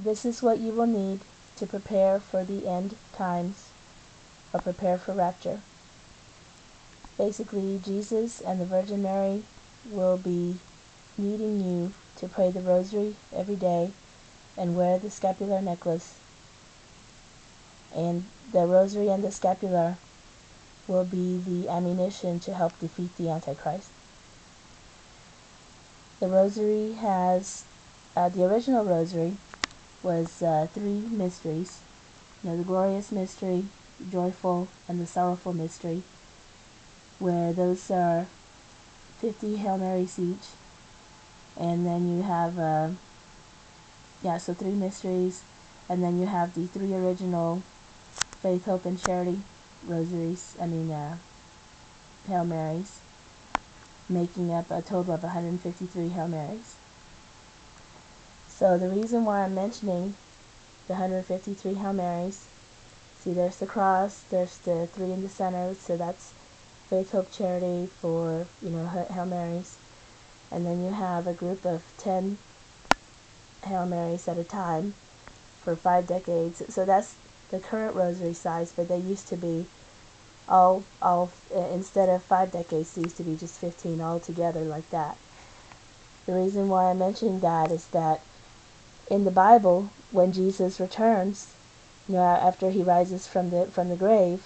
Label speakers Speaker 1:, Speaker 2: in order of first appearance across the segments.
Speaker 1: this is what you will need to prepare for the end times, or prepare for rapture. Basically, Jesus and the Virgin Mary will be needing you to pray the Rosary every day and wear the scapular necklace. And the Rosary and the scapular will be the ammunition to help defeat the Antichrist. The Rosary has, the original Rosary was 3 mysteries. The glorious mystery, joyful, and the sorrowful mystery, where those are 50 Hail Marys each. And then you have, so 3 mysteries, and then you have the 3 original Faith, Hope, and Charity rosaries, Hail Marys, making up a total of 153 Hail Marys. So the reason why I'm mentioning the 153 Hail Marys, see, there's the cross, there's the 3 in the center, so that's Faith, Hope, Charity for, Hail Marys. And then you have a group of 10 Hail Marys at a time for 5 decades. So that's the current rosary size, but they used to be all instead of 5 decades, they used to be just 15 all together like that. The reason why I'm mentioning that is that in the Bible, when Jesus returns, after he rises from the grave,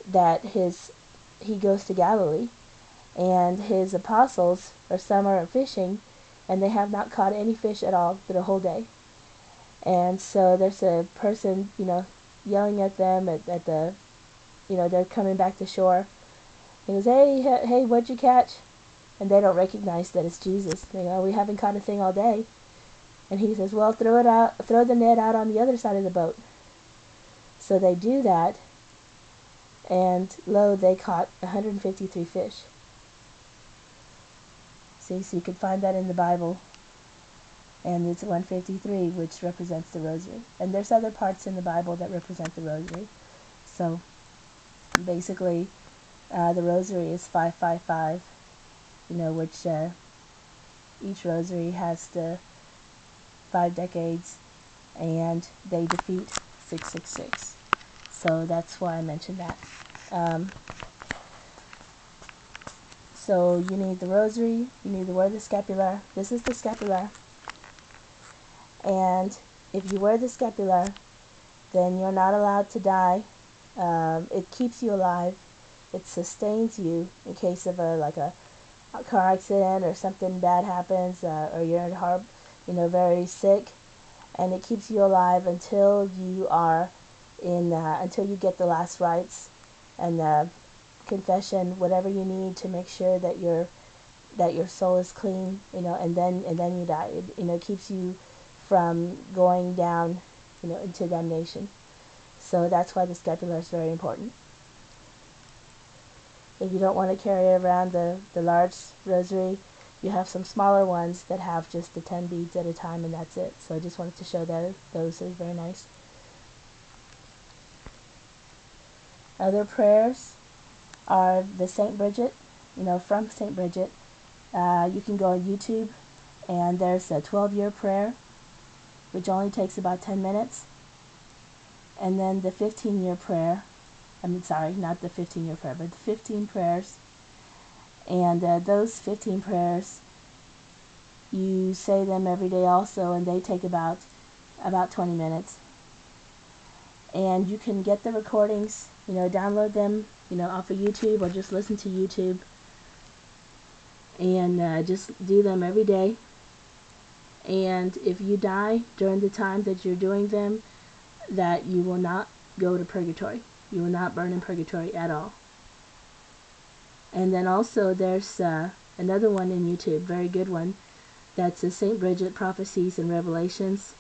Speaker 1: that he goes to Galilee, and his apostles, or some are fishing, and they have not caught any fish at all for the whole day. And so there's a person, yelling at them at the, they're coming back to shore. He goes, hey, what'd you catch? And they don't recognize that it's Jesus. They go, we haven't caught a thing all day. And he says, well, throw the net out on the other side of the boat. So they do that, and lo, they caught 153 fish. See, so you can find that in the Bible, and it's 153, which represents the Rosary. And there's other parts in the Bible that represent the Rosary. So basically, the Rosary is 555, which each Rosary has the 5 decades, and they defeat 666. So that's why I mentioned that. So you need the Rosary, you need to wear the scapular. This is the scapular. And if you wear the scapular, then you're not allowed to die. It keeps you alive. It sustains you in case of a car accident or something bad happens, or you're very sick, and it keeps you alive until you are until you get the last rites and confession, whatever you need to make sure that your soul is clean, and then you die. It keeps you from going down, into damnation. So that's why the scapular is very important. If you don't want to carry around the large rosary, you have some smaller ones that have just the 10 beads at a time, and that's it. So I just wanted to show that those are very nice. Other prayers are the Saint Bridget, from Saint Bridget. You can go on YouTube, and there's a 12-year prayer, which only takes about 10 minutes. And then the 15-year prayer, not the 15-year prayer, but the 15 prayers. And those 15 prayers, you say them every day also, and they take about 20 minutes. And you can get the recordings, download them, off of YouTube, or just listen to YouTube. And just do them every day. And if you die during the time that you're doing them, that you will not go to purgatory. You will not burn in purgatory at all. And then also there's another one in YouTube, very good one. That's the St. Bridget Prophecies and Revelations.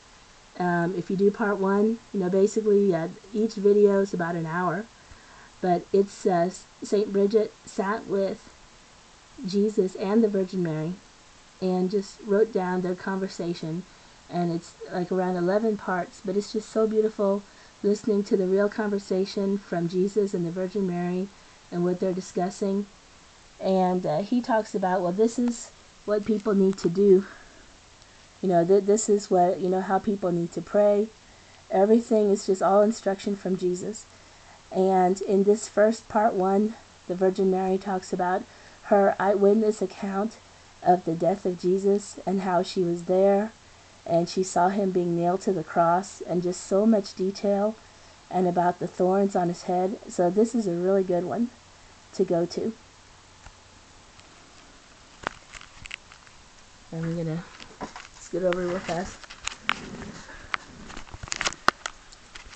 Speaker 1: If you do part 1, basically each video is about an hour. But it's St. Bridget sat with Jesus and the Virgin Mary and just wrote down their conversation. And it's like around 11 parts, but it's just so beautiful listening to the real conversation from Jesus and the Virgin Mary and what they're discussing. And he talks about, well, this is what people need to do This is what, how people need to pray. Everything is just all instruction from Jesus. And in this first part 1, the Virgin Mary talks about her eyewitness account of the death of Jesus and how she was there and she saw him being nailed to the cross, and just so much detail, and about the thorns on his head. So this is a really good one to go to. And I'm gonna scoot over real fast.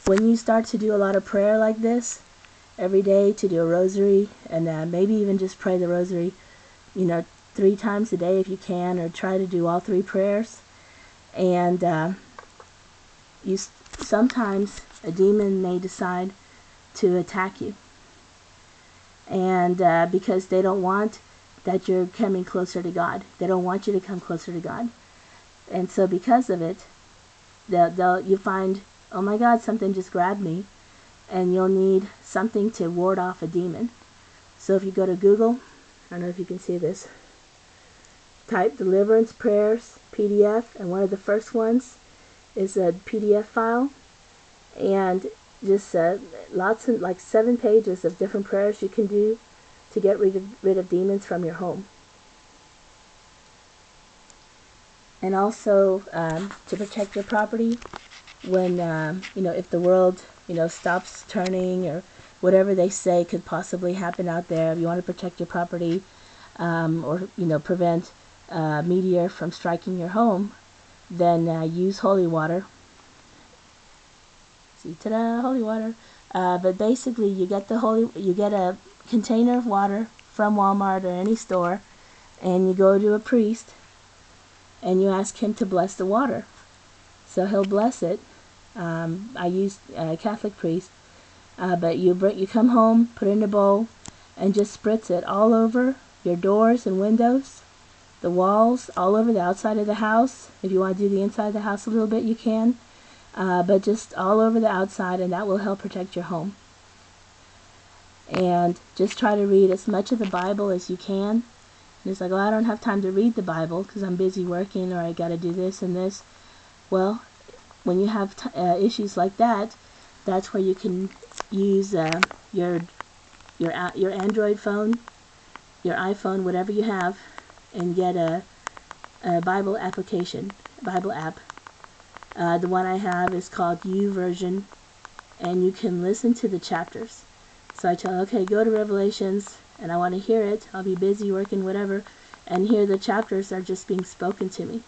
Speaker 1: When you start to do a lot of prayer like this every day, to do a rosary, and maybe even just pray the rosary 3 times a day if you can, or try to do all 3 prayers, and sometimes a demon may decide to attack you, and because they don't want that you're coming closer to God. They don't want you to come closer to God. And so because of it, you find, oh my God, something just grabbed me, and you'll need something to ward off a demon. So if you go to Google, I don't know if you can see this, type Deliverance Prayers PDF, and one of the first ones is a PDF file, and just lots of, like 7 pages of different prayers you can do to get rid of demons from your home. And also to protect your property when, if the world, stops turning, or whatever they say could possibly happen out there. If you want to protect your property, or, prevent meteor from striking your home, then use holy water. See, ta-da, holy water. But basically, you get a container of water from Walmart or any store, and you go to a priest, and you ask him to bless the water. So he'll bless it. I use a Catholic priest, but you come home, put it in a bowl, and just spritz it all over your doors and windows, the walls, all over the outside of the house. If you want to do the inside of the house a little bit, you can, but just all over the outside, and that will help protect your home. And just try to read as much of the Bible as you can. And it's like, I don't have time to read the Bible because I'm busy working, or I got to do this and this. Well, when you have issues like that, that's where you can use your Android phone, your iPhone, whatever you have, and get a Bible application, Bible app. The one I have is called YouVersion, and you can listen to the chapters. So I tell, okay, go to Revelations, and I want to hear it. I'll be busy working, whatever, and here the chapters are just being spoken to me.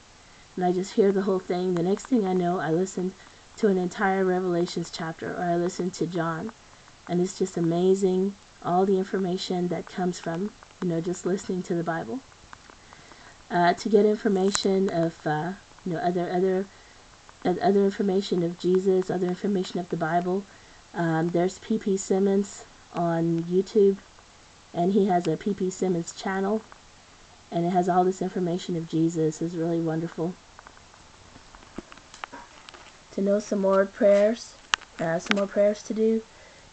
Speaker 1: And I just hear the whole thing. The next thing I know, I listened to an entire Revelations chapter, or I listened to John. And it's just amazing, all the information that comes from, just listening to the Bible. To get information of, other information of Jesus, other information of the Bible, there's P.P. Simmons on YouTube, and he has a P.P. Simmons channel, and it has all this information of Jesus. It's really wonderful. To know some more prayers to do,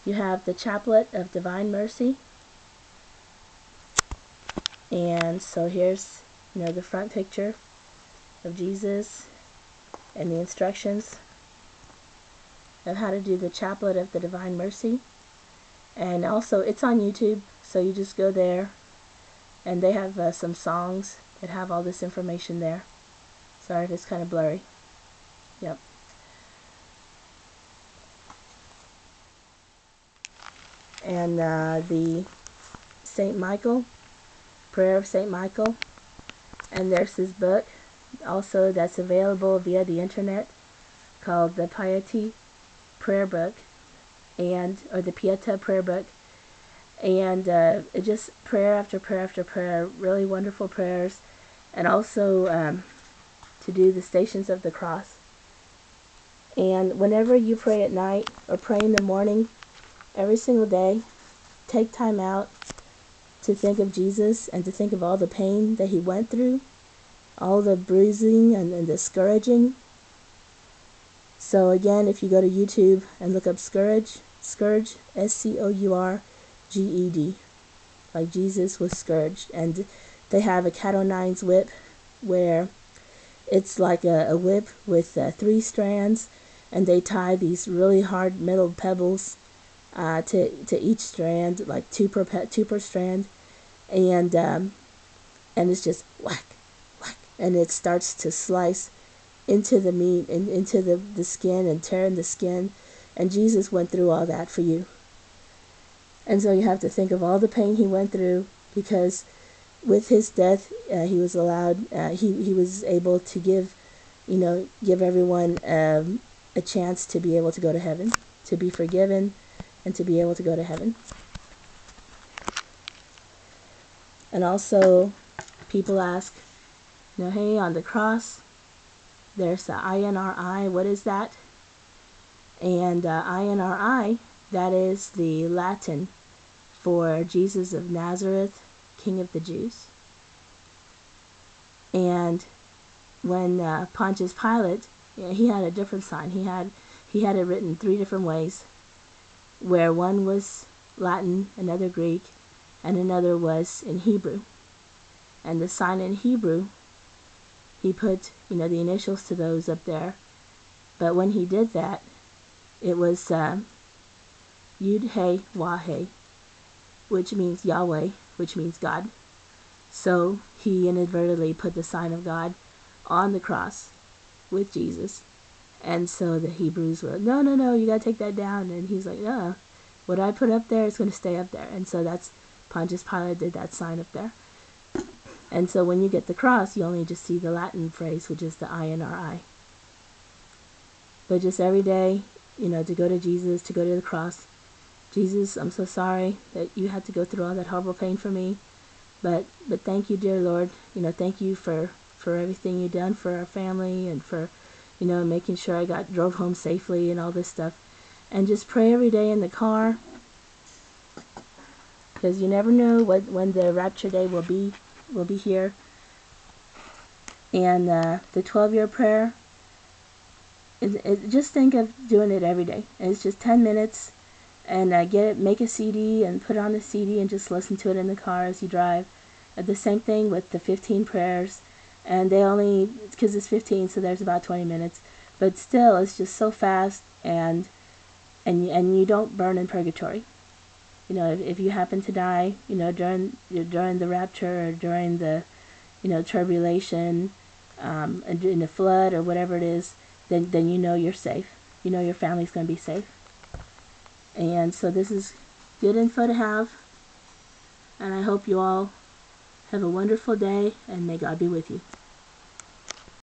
Speaker 1: you have the Chaplet of Divine Mercy. And so here's, the front picture of Jesus and the instructions of how to do the Chaplet of the Divine Mercy. And also, it's on YouTube, so you just go there, and they have some songs that have all this information there. Sorry if it's kind of blurry. Yep. And the Saint Michael, Prayer of Saint Michael, and there's this book also that's available via the internet called the Piety Prayer Book, or the Pieta Prayer Book, and it just prayer after prayer after prayer, really wonderful prayers, and also to do the Stations of the Cross. And whenever you pray at night or pray in the morning, every single day, take time out to think of Jesus and to think of all the pain that he went through, all the bruising and the scourging. So again, if you go to YouTube and look up Scourge, S-C-O-U-R-G-E-D, like Jesus was scourged. And they have a cat o' nine's whip where It's like a whip with 3 strands, and they tie these really hard metal pebbles to each strand, like two per strand, and it's just whack, whack, and it starts to slice into the meat and into the skin and tearing the skin, and Jesus went through all that for you. And so you have to think of all the pain he went through, because with his death, he was allowed, he was able to give everyone a chance to be able to go to heaven, to be forgiven, and to be able to go to heaven. And also, people ask, hey, on the cross, there's the INRI. What is that? And INRI, that is the Latin for Jesus of Nazareth, King of the Jews. And when Pontius Pilate, he had a different sign. He had it written 3 different ways, where one was Latin, another Greek, and another was in Hebrew. And the sign in Hebrew, he put the initials to those up there. But when he did that, it was Yud He Wah He, which means Yahweh, which means God. So he inadvertently put the sign of God on the cross with Jesus. And so the Hebrews were, no, you got to take that down. And he's like, no, what I put up there is going to stay up there. And so that's, Pontius Pilate did that sign up there. And so when you get the cross, you only just see the Latin phrase, which is the INRI. But just every day, to go to Jesus, to go to the cross. Jesus, I'm so sorry that you had to go through all that horrible pain for me. But thank you, dear Lord. Thank you for everything you've done for our family, and for, making sure I drove home safely and all this stuff. And just pray every day in the car, because you never know when the rapture day will be here. And the 12-year prayer, just think of doing it every day. It's just 10 minutes, and make a CD and put it on the CD and just listen to it in the car as you drive. The same thing with the 15 prayers, and they only, because it's 15, so there's about 20 minutes, but still it's just so fast, and you don't burn in purgatory. If you happen to die, during the rapture, or during the, tribulation, in the flood or whatever it is, then you're safe. Your family's going to be safe. And so this is good info to have, and I hope you all have a wonderful day, and may God be with you.